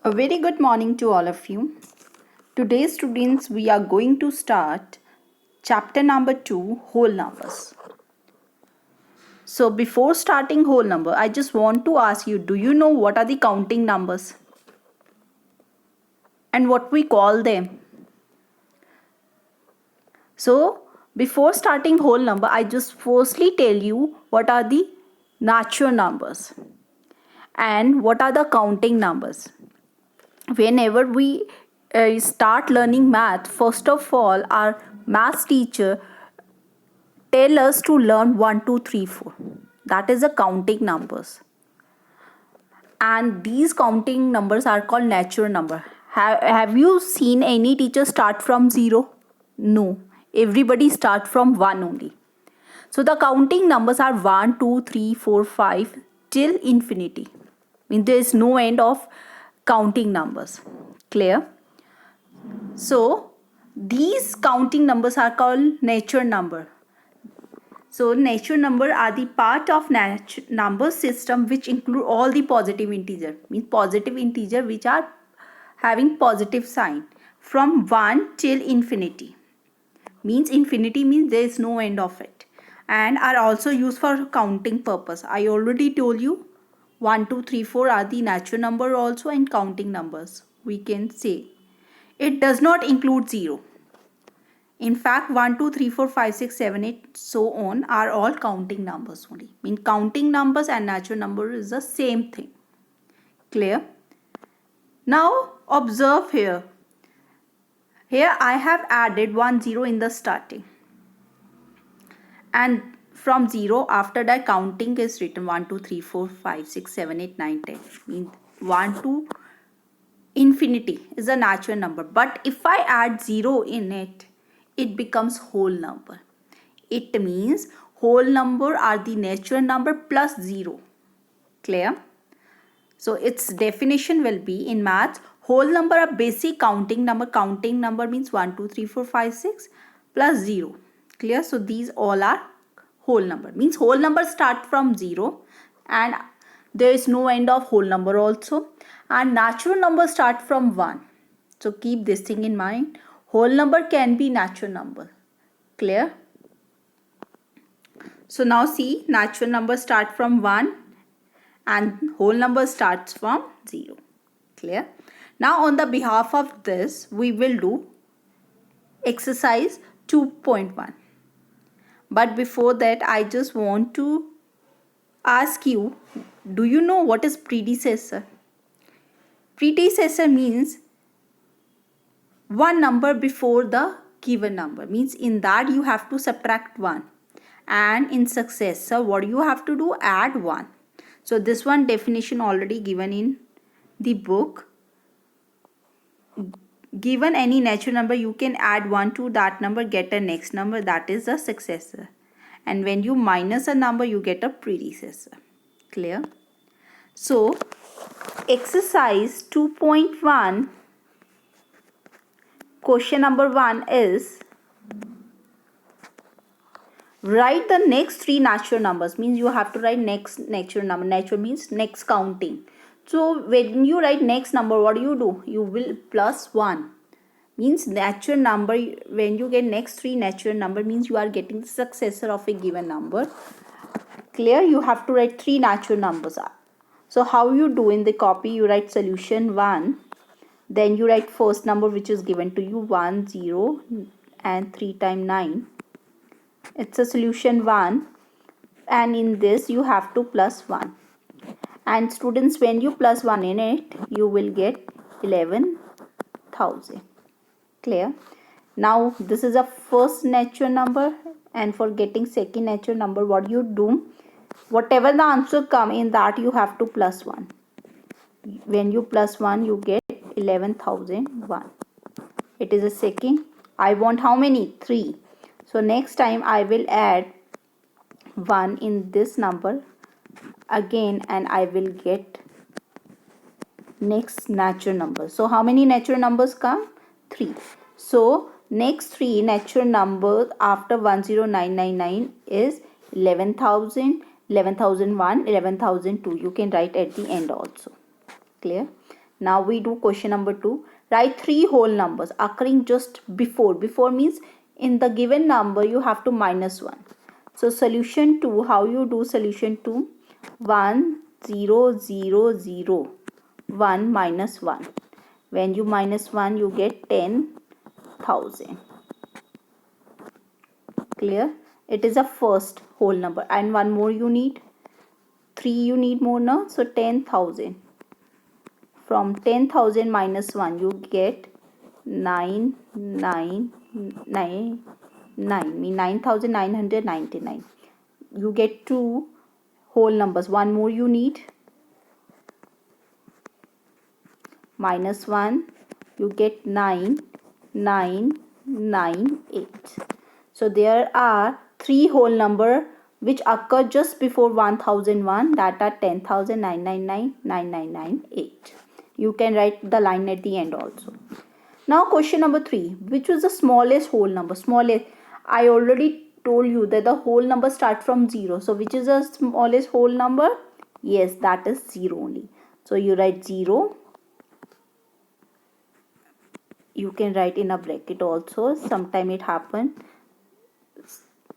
A very good morning to all of you. Today, students, we are going to start chapter number 2, whole numbers. So, before starting whole number, I just want to ask you, do you know what are the counting numbers and what we call them? So, before starting whole number, I just firstly tell you what are the natural numbers and what are the counting numbers. Whenever we start learning math, first of all, our math teacher tell us to learn 1 2 3 4. That is the counting numbers, and these counting numbers are called natural number. Have you seen any teacher start from 0? No, everybody start from 1 only. So the counting numbers are 1 2 3 4 5 till infinity. I mean, there is no end of counting numbers. Clear? So these counting numbers are called natural number. So natural number are the part of number system which include all the positive integer. Means positive integer which are having positive sign from 1 till infinity. Means infinity means there is no end of it, and are also used for counting purpose. I already told you 1 2 3 4 are the natural number also, and counting numbers we can say. It does not include 0. In fact, 1 2 3 4 5 6 7 8 so on are all counting numbers only. I mean, counting numbers and natural number is the same thing. Clear? Now observe here. Here I have added 1 0 in the starting, and from 0 after that counting is written 1 2 3 4 5 6 7 8 9 10. Means 1 to infinity is a natural number, but if I add 0 in it, it becomes whole number. It means whole number are the natural number plus 0. Clear? So its definition will be in maths, whole number are basic counting number. Counting number means 1 2 3 4 5 6 plus 0. Clear? So these all are whole number. Means whole number start from 0, and there is no end of whole number also, and natural number start from 1. So keep this thing in mind. Whole number can be natural number. Clear? So now see, natural number start from 1 and whole number starts from 0. Clear? Now on the behalf of this, we will do exercise 2.1. But before that, I just want to ask you, do you know what is predecessor? Predecessor means one number before the given number. Means in that you have to subtract 1. And in successor, what you have to do? Add 1. So this one definition already given in the book. Given any natural number, you can add 1 to that number, get a next number, that is a successor. And when you minus a number, you get a predecessor. Clear? So exercise 2.1, question number 1 is, write the next 3 natural numbers. Means you have to write next natural number. Natural means next counting. So when you write next number, what do? You will plus 1. Means natural number, when you get next 3 natural number, means you are getting the successor of a given number. Clear? You have to write 3 natural numbers. So how you do? In the copy, you write solution 1. Then you write first number which is given to you, 1 0 and 3 times 9. It's a solution 1, and in this you have to plus 1. And students, when you plus 1 in it, you will get 11,000. Clear? Now this is a first natural number, and for getting second natural number, what you do? Whatever the answer come in that, you have to plus 1. When you plus 1, you get 11,001. It is a second. I want how many? 3. So next time I will add 1 in this number again, and I will get next natural number. So how many natural numbers come? 3. So next 3 natural numbers after 10999 is 11,000, 11,001, 11,002. You can write at the end also. Clear? Now we do question number 2. Write 3 whole numbers occurring just before. Before means in the given number you have to minus 1. So solution 2, how you do solution 2? 1 0 0 0 1 minus 1. When you minus 1 you get 10,000. Clear? It is a first whole number, and one more you need. 3 you need more now, so 10,000. From 10,000 minus 1 you get 9,999. You get 2 whole numbers. One more you need. Minus 1 you get 9,998. So there are 3 whole number which occur just before 1001, that are 10,000, 999, 998. You can write the line at the end also. Now question number 3, which was the smallest whole number? Smallest, I already told you that the whole number start from 0. So which is the smallest whole number? Yes, that is 0 only. So you write 0. You can write in a bracket also. Sometime it happen,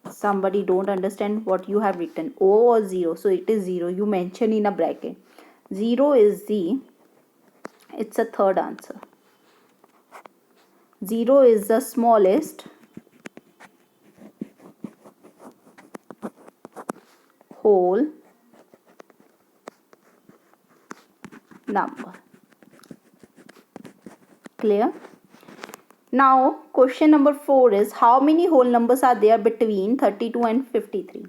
somebody don't understand what you have written, O or 0. So it is 0. You mention in a bracket. 0 is it's a third answer. 0 is the smallest whole number. Clear? Now question number 4 is, how many whole numbers are there between 32 and 53?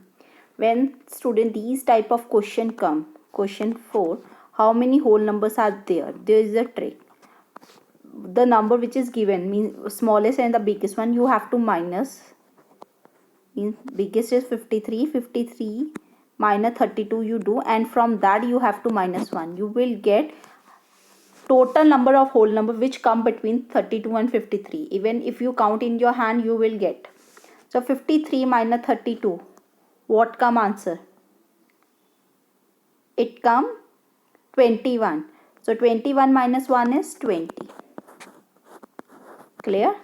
When student these type of question come, question 4, how many whole numbers are there? There is a trick. The number which is given, means smallest and the biggest one, you have to minus. Means biggest is 53. 53 minus 32 you do, and from that you have to minus 1. You will get total number of whole number which come between 32 and 53. Even if you count in your hand, you will get. So 53 minus 32, what come answer? It come 21. So 21 minus 1 is 20. Clear?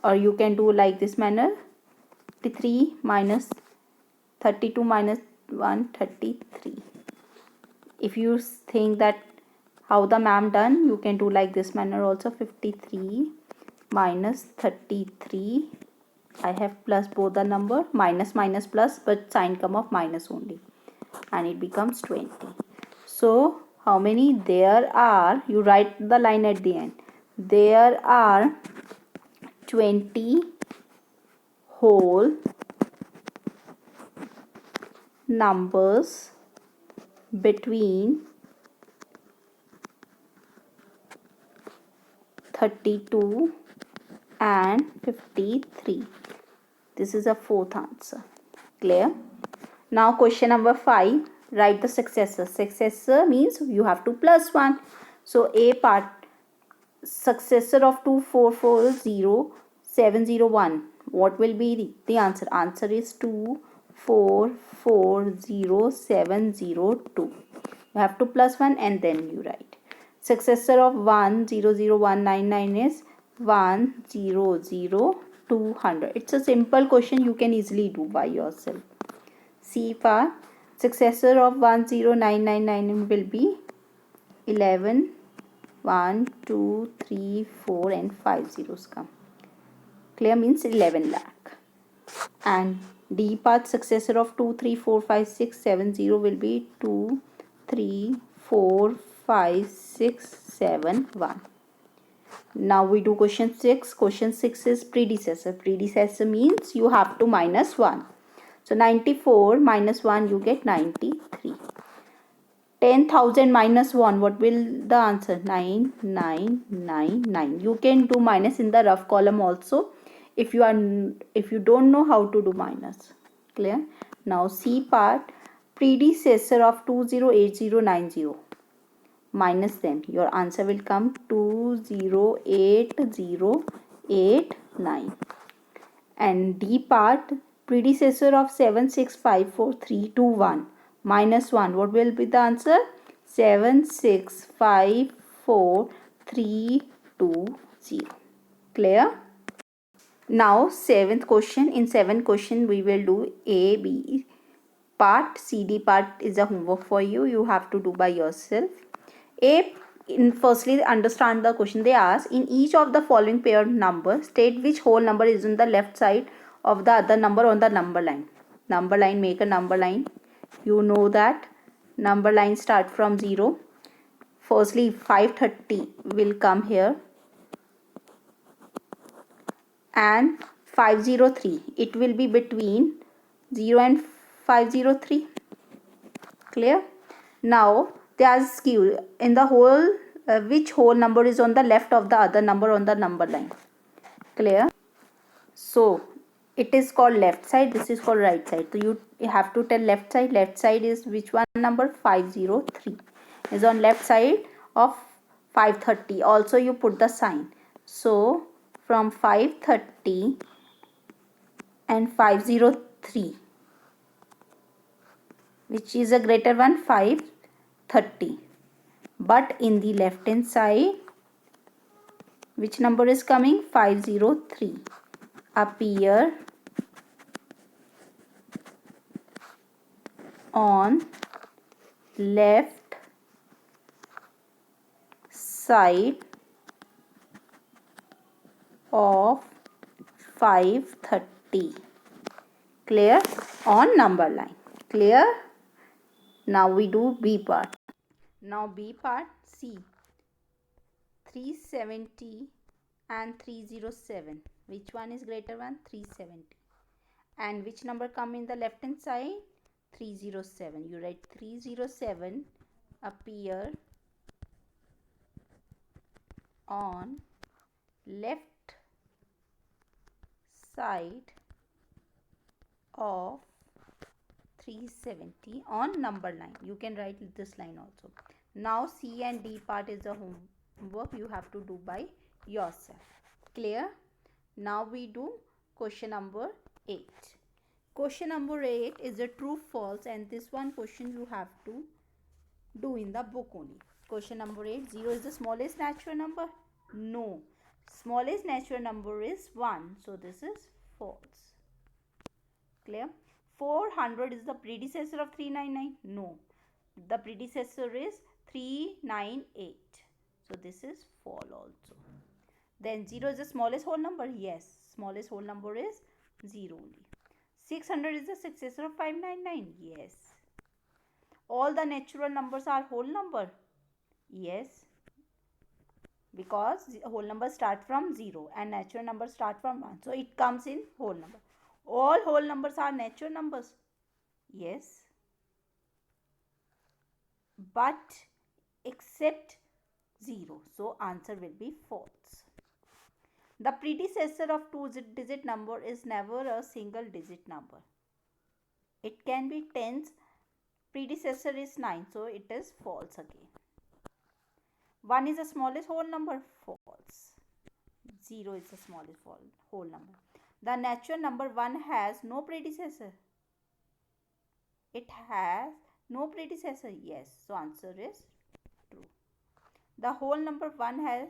Or you can do like this manner. 53 minus 32 minus 1, 33. If you think that how the ma'am done, you can do like this manner also. 53 minus 33. I have plus both the number, minus minus plus, but sign come of minus only, and it becomes 20. So how many there are? You write the line at the end. There are 20 whole numbers between 32 and 53. This is a fourth answer. Clear? Now question number 5, write the successor. Successor means you have to plus 1. So A part, successor of 2440701. What will be the answer? Answer is 2440702. You have to plus 1 and then you write. Successor of 100199 is 100,200. It's a simple question, you can easily do by yourself. C part, successor of 10999 will be 11. 1 2 3 4 and 5 zeros come. Clear? Means 11 lakh. And D part, successor of 2 3 4 5 6 7 0 will be 2 3 4 5 6 7 1. Now we do question 6. Question 6 is predecessor. Predecessor means you have to minus 1. So 94 minus 1 you get 93. 10,000 minus 1, what will the answer? 9999. You can do minus in the rough column also if you don't know how to do minus. Clear? Now C part, predecessor of 208090. Minus them, your answer will come 208089. And D part, predecessor of 7654321. Minus 1, what will be the answer? 7654321. 4 3 2 0. Clear? Now 7th question. In 7th question we will do A, B part. C, D part is a homework for you. You have to do by yourself. Firstly understand the question. They ask, in each of the following paired numbers, state which whole number is on the left side of the other number on the number line. Number line, make a number line. You know that number line start from 0. Firstly 530 will come here and 503. It will be between 0 and 503. Clear? Now they ask you, in the whole which whole number is on the left of the other number on the number line. Clear? So it is called left side, this is called right side. So you have to tell left side. Left side is which one number? 503 is on left side of 530. Also you put the sign. So from 530 and 503, which is a greater one? 530. But in the left hand side, which number is coming? 503 appear on left side of 530. Clear? On number line. Clear? Now we do B part. Now B part, C. 370 and 307. Which one is greater one? 370. And which number come in the left hand side? 307. You write 307 appear on left side of 370 on number line. You can write this line also. Now C and D part is a homework you have to do by yourself. Clear? Now we do question number 8. Question number 8 is a true false, and this one question you have to do in the book only. Question number 8. 0 is the smallest natural number? No. Smallest natural number is 1. So this is false. Clear? 400 is the predecessor of 399? No. The predecessor is 398. So this is false also. Then 0 is the smallest whole number? Yes. Smallest whole number is 0 only. 600 is the successor of 599? Yes. All the natural numbers are whole number? Yes. Because whole numbers start from 0 and natural numbers start from 1. So it comes in whole number. All whole numbers are natural numbers? Yes. But except 0. So answer will be false. The predecessor of two-digit number is never a single digit number. It can be tens. Predecessor is 9. So it is false again. 1 is the smallest whole number? False. 0 is the smallest whole number. The natural number 1 has no predecessor. It has no predecessor? Yes. So answer is true. The whole number 1 has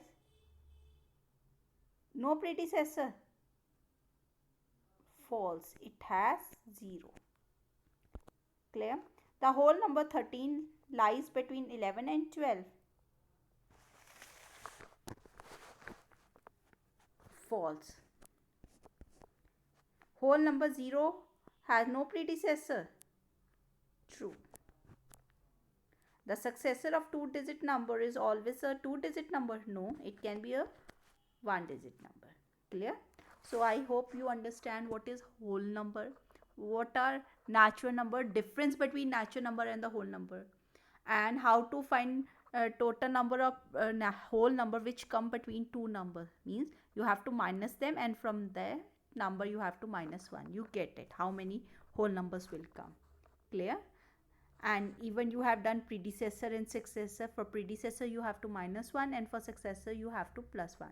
no predecessor? False. It has 0. Clear? The whole number 13 lies between 11 and 12. False. Whole number 0 has no predecessor? True. The successor of two-digit number is always a two-digit number? No, it can be a one-digit number. Clear? So I hope you understand what is whole number, what are natural number, difference between natural number and the whole number, and how to find total number of whole number which come between two numbers. Means you have to minus them, and from there number you have to minus 1. You get it, how many whole numbers will come. Clear? And even you have done predecessor and successor. For predecessor you have to minus 1, and for successor you have to plus 1.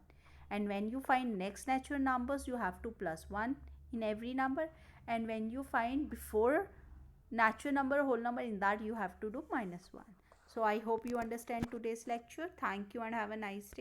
And when you find next natural numbers, you have to plus 1 in every number, and when you find before natural number whole number, in that you have to do minus 1. So I hope you understand today's lecture. Thank you and have a nice day.